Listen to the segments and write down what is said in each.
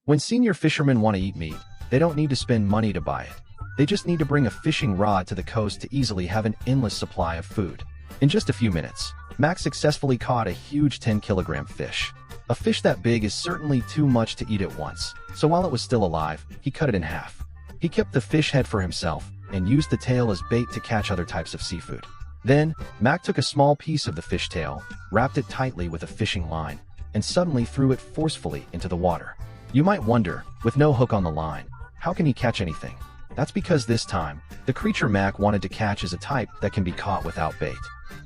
When senior fishermen want to eat meat, they don't need to spend money to buy it. They just need to bring a fishing rod to the coast to easily have an endless supply of food. In just a few minutes, Mac successfully caught a huge 10-kilogram fish. A fish that big is certainly too much to eat at once, so while it was still alive, he cut it in half. He kept the fish head for himself and used the tail as bait to catch other types of seafood. Then, Mac took a small piece of the fish tail, wrapped it tightly with a fishing line, and suddenly threw it forcefully into the water. You might wonder, with no hook on the line, how can he catch anything? That's because this time, the creature Mac wanted to catch is a type that can be caught without bait.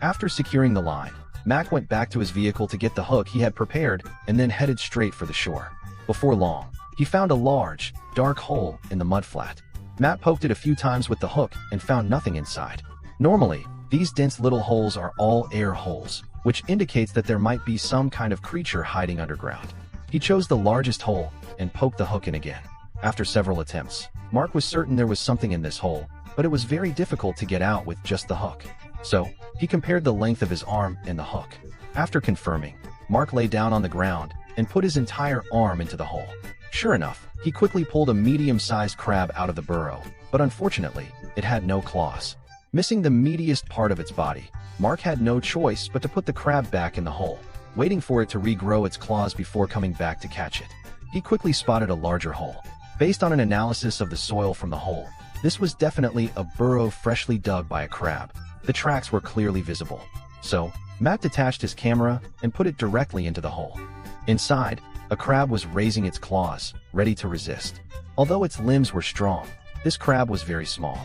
After securing the line, Mac went back to his vehicle to get the hook he had prepared and then headed straight for the shore. Before long, he found a large, dark hole in the mudflat. Mac poked it a few times with the hook and found nothing inside. Normally, these dense little holes are all air holes, which indicates that there might be some kind of creature hiding underground. He chose the largest hole and poked the hook in again. After several attempts, Mark was certain there was something in this hole, but it was very difficult to get out with just the hook. So, he compared the length of his arm and the hook. After confirming, Mark lay down on the ground and put his entire arm into the hole. Sure enough, he quickly pulled a medium-sized crab out of the burrow, but unfortunately, it had no claws. Missing the meatiest part of its body, Mark had no choice but to put the crab back in the hole, waiting for it to regrow its claws before coming back to catch it. He quickly spotted a larger hole. Based on an analysis of the soil from the hole, this was definitely a burrow freshly dug by a crab. The tracks were clearly visible. So, Matt detached his camera and put it directly into the hole. Inside, a crab was raising its claws, ready to resist. Although its limbs were strong, this crab was very small.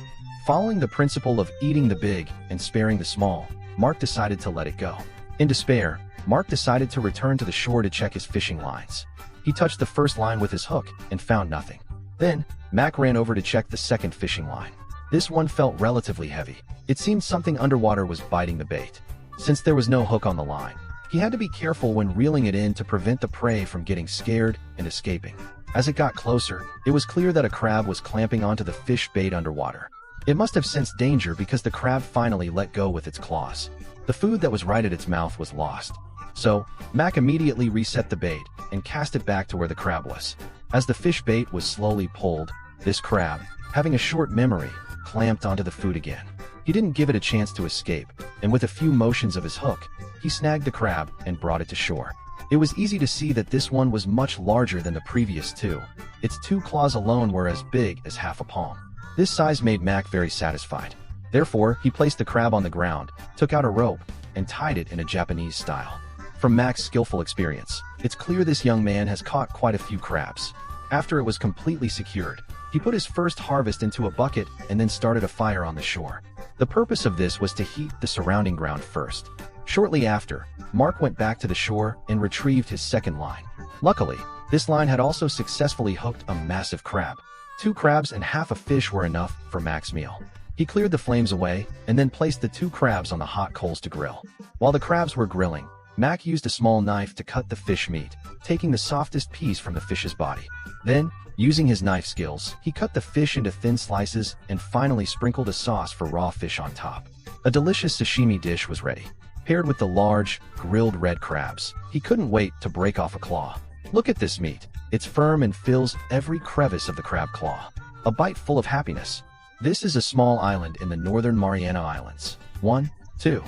Following the principle of eating the big and sparing the small, Mark decided to let it go. In despair, Mark decided to return to the shore to check his fishing lines. He touched the first line with his hook and found nothing. Then, Mac ran over to check the second fishing line. This one felt relatively heavy. It seemed something underwater was biting the bait. Since there was no hook on the line, he had to be careful when reeling it in to prevent the prey from getting scared and escaping. As it got closer, it was clear that a crab was clamping onto the fish bait underwater. It must have sensed danger because the crab finally let go with its claws. The food that was right at its mouth was lost. So, Mac immediately reset the bait and cast it back to where the crab was. As the fish bait was slowly pulled, this crab, having a short memory, clamped onto the food again. He didn't give it a chance to escape, and with a few motions of his hook, he snagged the crab and brought it to shore. It was easy to see that this one was much larger than the previous two. Its two claws alone were as big as half a palm. This size made Mac very satisfied. Therefore, he placed the crab on the ground, took out a rope, and tied it in a Japanese style. From Mac's skillful experience, it's clear this young man has caught quite a few crabs. After it was completely secured, he put his first harvest into a bucket and then started a fire on the shore. The purpose of this was to heat the surrounding ground first. Shortly after, Mark went back to the shore and retrieved his second line. Luckily, this line had also successfully hooked a massive crab. 2 crabs and half a fish were enough for Mac's meal. He cleared the flames away and then placed the 2 crabs on the hot coals to grill. While the crabs were grilling, Mac used a small knife to cut the fish meat, taking the softest piece from the fish's body. Then, using his knife skills, he cut the fish into thin slices and finally sprinkled a sauce for raw fish on top. A delicious sashimi dish was ready. Paired with the large, grilled red crabs, he couldn't wait to break off a claw. Look at this meat. It's firm and fills every crevice of the crab claw. A bite full of happiness. This is a small island in the northern Mariana Islands. 1, 2,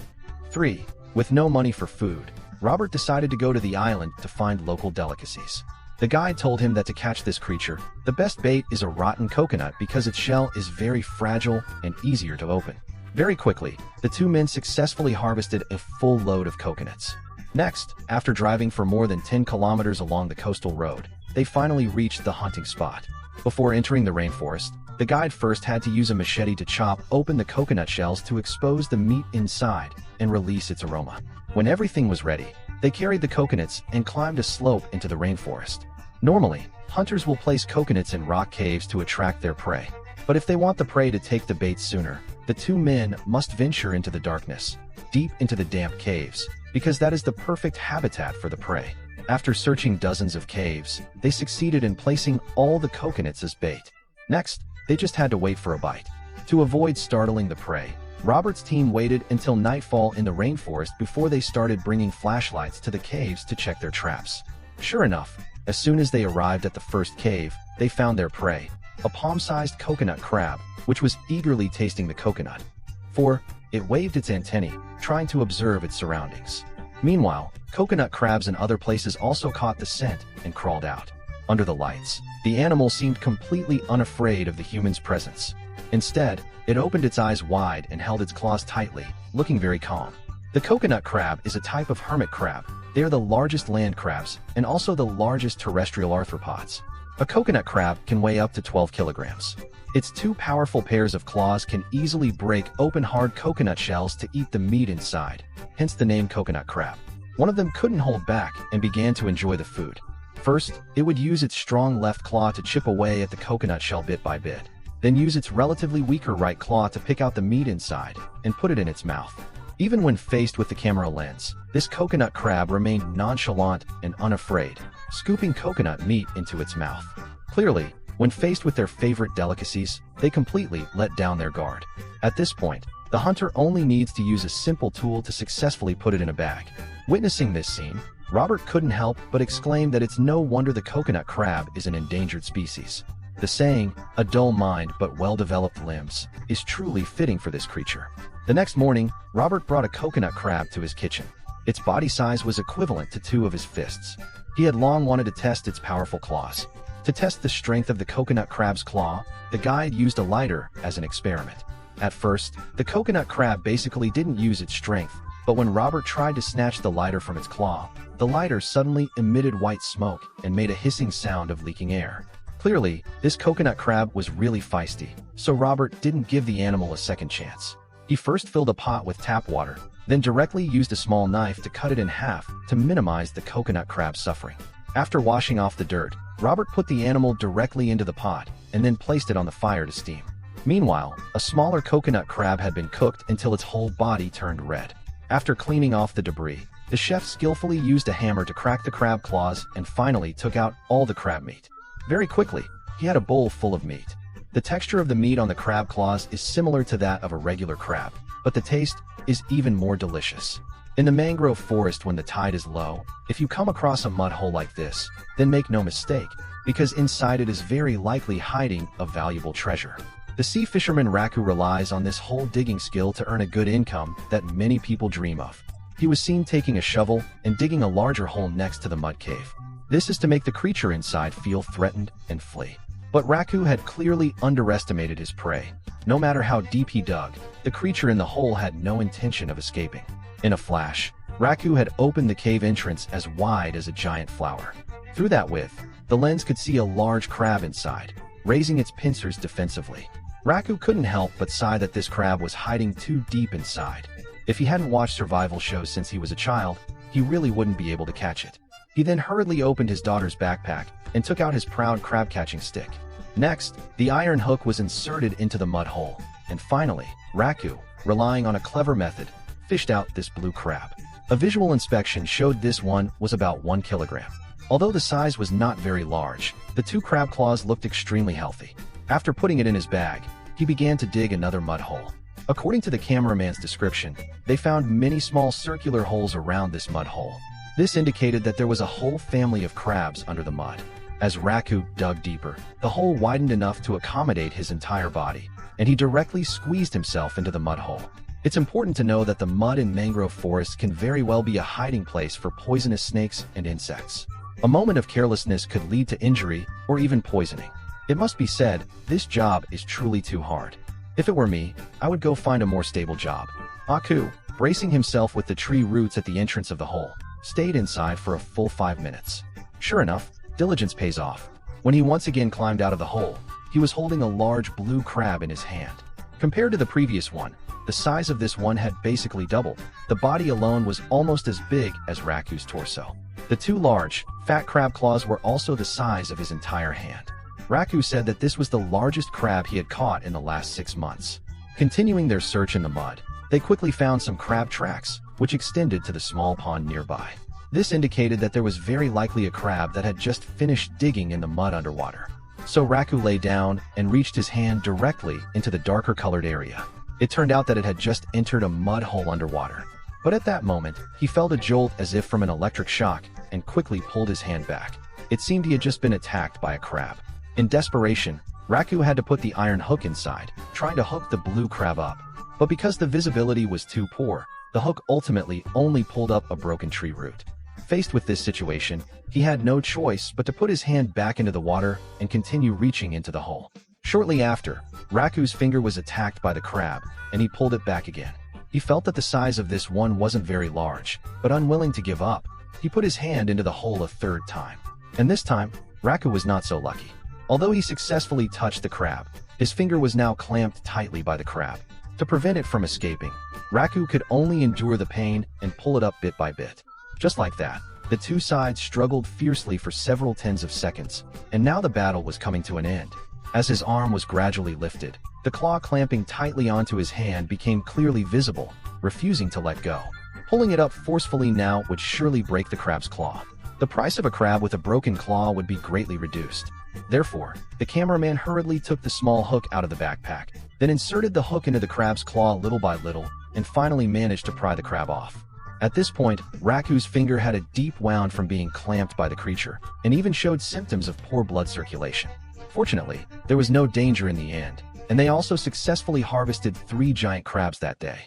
3. With no money for food, Robert decided to go to the island to find local delicacies. The guide told him that to catch this creature, the best bait is a rotten coconut because its shell is very fragile and easier to open. Very quickly, the 2 men successfully harvested a full load of coconuts. Next, after driving for more than 10 kilometers along the coastal road, they finally reached the hunting spot. Before entering the rainforest, the guide first had to use a machete to chop open the coconut shells to expose the meat inside and release its aroma. When everything was ready, they carried the coconuts and climbed a slope into the rainforest. Normally, hunters will place coconuts in rock caves to attract their prey. But if they want the prey to take the bait sooner, the 2 men must venture into the darkness, deep into the damp caves, because that is the perfect habitat for the prey. After searching dozens of caves, they succeeded in placing all the coconuts as bait. Next, they just had to wait for a bite. To avoid startling the prey, Robert's team waited until nightfall in the rainforest before they started bringing flashlights to the caves to check their traps. Sure enough, As soon as they arrived at the first cave, they found their prey, a palm-sized coconut crab, which was eagerly tasting the coconut. For it waved its antennae, trying to observe its surroundings. Meanwhile, coconut crabs in other places also caught the scent and crawled out. Under the lights, the animal seemed completely unafraid of the human's presence. Instead, it opened its eyes wide and held its claws tightly, looking very calm. The coconut crab is a type of hermit crab. They are the largest land crabs and also the largest terrestrial arthropods. A coconut crab can weigh up to 12 kilograms. Its two powerful pairs of claws can easily break open hard coconut shells to eat the meat inside, hence the name coconut crab. One of them couldn't hold back and began to enjoy the food. First, it would use its strong left claw to chip away at the coconut shell bit by bit, then use its relatively weaker right claw to pick out the meat inside and put it in its mouth. Even when faced with the camera lens, this coconut crab remained nonchalant and unafraid, scooping coconut meat into its mouth. Clearly, when faced with their favorite delicacies, they completely let down their guard. At this point, the hunter only needs to use a simple tool to successfully put it in a bag. Witnessing this scene, Robert couldn't help but exclaim that it's no wonder the coconut crab is an endangered species. The saying, "a dull mind but well-developed limbs," is truly fitting for this creature. The next morning, Robert brought a coconut crab to his kitchen. Its body size was equivalent to 2 of his fists. He had long wanted to test its powerful claws. To test the strength of the coconut crab's claw, the guide used a lighter as an experiment. At first, the coconut crab basically didn't use its strength, but when Robert tried to snatch the lighter from its claw, the lighter suddenly emitted white smoke and made a hissing sound of leaking air. Clearly, this coconut crab was really feisty, so Robert didn't give the animal a second chance. He first filled a pot with tap water, then directly used a small knife to cut it in half to minimize the coconut crab's suffering. After washing off the dirt, Robert put the animal directly into the pot and then placed it on the fire to steam. Meanwhile, a smaller coconut crab had been cooked until its whole body turned red. After cleaning off the debris, the chef skillfully used a hammer to crack the crab claws and finally took out all the crab meat. Very quickly, he had a bowl full of meat. The texture of the meat on the crab claws is similar to that of a regular crab, but the taste is even more delicious. In the mangrove forest when the tide is low, if you come across a mud hole like this, then make no mistake, because inside it is very likely hiding a valuable treasure. The sea fisherman Raku relies on this hole digging skill to earn a good income that many people dream of. He was seen taking a shovel and digging a larger hole next to the mud cave. This is to make the creature inside feel threatened and flee. But Raku had clearly underestimated his prey. No matter how deep he dug, the creature in the hole had no intention of escaping. In a flash, Raku had opened the cave entrance as wide as a giant flower. Through that width, the lens could see a large crab inside, raising its pincers defensively. Raku couldn't help but sigh that this crab was hiding too deep inside. If he hadn't watched survival shows since he was a child, he really wouldn't be able to catch it. He then hurriedly opened his daughter's backpack and took out his proud crab-catching stick. Next, the iron hook was inserted into the mud hole. And finally, Raku, relying on a clever method, fished out this blue crab. A visual inspection showed this one was about 1 kilogram. Although the size was not very large, the 2 crab claws looked extremely healthy. After putting it in his bag, he began to dig another mud hole. According to the cameraman's description, they found many small circular holes around this mud hole. This indicated that there was a whole family of crabs under the mud. As Raku dug deeper, the hole widened enough to accommodate his entire body, and he directly squeezed himself into the mud hole. It's important to know that the mud in mangrove forests can very well be a hiding place for poisonous snakes and insects. A moment of carelessness could lead to injury or even poisoning. It must be said, this job is truly too hard. If it were me, I would go find a more stable job. Raku, bracing himself with the tree roots at the entrance of the hole, stayed inside for a full 5 minutes. Sure enough, diligence pays off. When he once again climbed out of the hole, he was holding a large blue crab in his hand. Compared to the previous one, the size of this one had basically doubled. The body alone was almost as big as Raku's torso. The 2 large, fat crab claws were also the size of his entire hand. Raku said that this was the largest crab he had caught in the last 6 months. Continuing their search in the mud, they quickly found some crab tracks, which extended to the small pond nearby. This indicated that there was very likely a crab that had just finished digging in the mud underwater. So Raku lay down and reached his hand directly into the darker colored area. It turned out that it had just entered a mud hole underwater. But at that moment, he felt a jolt as if from an electric shock and quickly pulled his hand back. It seemed he had just been attacked by a crab. In desperation, Raku had to put the iron hook inside, trying to hook the blue crab up. But because the visibility was too poor, the hook ultimately only pulled up a broken tree root. Faced with this situation, he had no choice but to put his hand back into the water and continue reaching into the hole. Shortly after, Raku's finger was attacked by the crab, and he pulled it back again. He felt that the size of this one wasn't very large, but unwilling to give up, he put his hand into the hole a third time. And this time, Raku was not so lucky. Although he successfully touched the crab, his finger was now clamped tightly by the crab. To prevent it from escaping, Raku could only endure the pain and pull it up bit by bit. Just like that, the two sides struggled fiercely for several tens of seconds, and now the battle was coming to an end. As his arm was gradually lifted, the claw clamping tightly onto his hand became clearly visible, refusing to let go. Pulling it up forcefully now would surely break the crab's claw. The price of a crab with a broken claw would be greatly reduced. Therefore, the cameraman hurriedly took the small hook out of the backpack, then inserted the hook into the crab's claw little by little, and finally managed to pry the crab off. At this point, Raku's finger had a deep wound from being clamped by the creature, and even showed symptoms of poor blood circulation. Fortunately, there was no danger in the end, and they also successfully harvested 3 giant crabs that day.